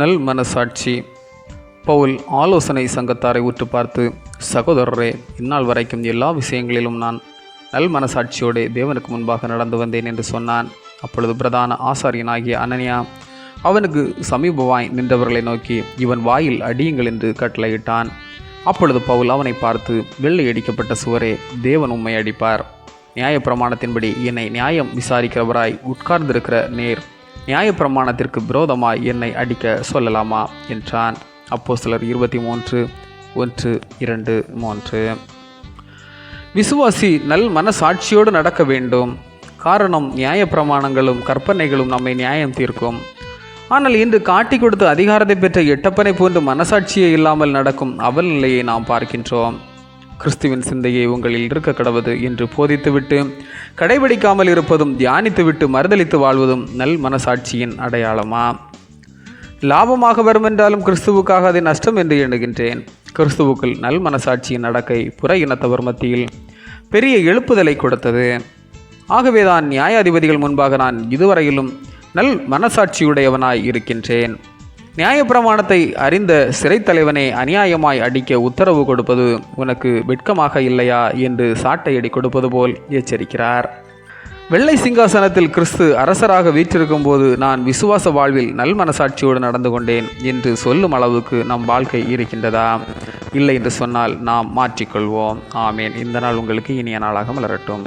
நல் மனசாட்சி. பவுல் ஆலோசனை சங்கத்தாரை உற்று பார்த்து, சகோதரரே, இந்நாள் வரைக்கும் எல்லா விஷயங்களிலும் நான் நல் மனசாட்சியோடு தேவனுக்கு முன்பாக நடந்து வந்தேன் என்று சொன்னான். அப்பொழுது பிரதான ஆசாரியனாகிய அனனியா அவனுக்கு சமீபமாய் நின்றவர்களை நோக்கி, இவன் வாயில் அடியுங்கள் என்று கட்டளையிட்டான். அப்பொழுது பவுல் அவனை பார்த்து, வெள்ளை அடிக்கப்பட்ட சுவரே, தேவன் உம்மை அடிப்பார். நியாயப்பிரமாணத்தின்படி என்னை நியாயம் விசாரிக்கிறவராய் உட்கார்ந்திருக்கிற நேர் நியாயப்பிரமாணத்திற்கு விரோதமாய் என்னை அடிக்க சொல்லலாமா என்றான். அப்போஸ்தலர் 23:1-2-3. விசுவாசி நல் மனசாட்சியோடு நடக்க வேண்டும். காரணம், நியாயப்பிரமாணங்களும் கற்பனைகளும் நம்மை நியாயம் தீர்க்கும். ஆனால் இன்று காட்டி கொடுத்து அதிகாரத்தை பெற்ற எட்டப்பனை போன்று மனசாட்சியே இல்லாமல் நடக்கும் அவல் நிலையை நாம் பார்க்கின்றோம். கிறிஸ்துவின் சிந்தையை உங்களில் இருக்க கடவது என்று போதித்துவிட்டு கடைபிடிக்காமல் இருப்பதும், தியானித்துவிட்டு மறுதளித்து வாழ்வதும் நல் மனசாட்சியின் அடையாளமா? லாபமாக வரும் என்றாலும் கிறிஸ்துவுக்காக அதை நஷ்டம் என்று எண்ணுகின்றேன். கிறிஸ்துவுக்குள் நல் மனசாட்சியின் நடக்கை புற இனத்தவர் மத்தியில் பெரிய எழுப்புதலை கொடுத்தது. ஆகவேதான் நியாயாதிபதிகள் முன்பாக நான் இதுவரையிலும் நல் மனசாட்சியுடையவனாய் இருக்கின்றேன். நியாயப்பிரமாணத்தை அறிந்த சிறைத்தலைவனை அநியாயமாய் அடிக்க உத்தரவு கொடுப்பது உனக்கு வெட்கமாக இல்லையா என்று சாட்டையடி கொடுப்பது போல் எச்சரிக்கிறார். வெள்ளை சிங்காசனத்தில் கிறிஸ்து அரசராக வீற்றிருக்கும் போது நான் விசுவாச வாழ்வில் நல் மனசாட்சியோடு நடந்து கொண்டேன் என்று சொல்லும் அளவுக்கு நம் வாழ்க்கை இருக்கின்றதா? இல்லை என்று சொன்னால் நாம் மாற்றிக்கொள்வோம். ஆமேன். இந்த நாள் உங்களுக்கு இனிய நாளாக மலரட்டும்.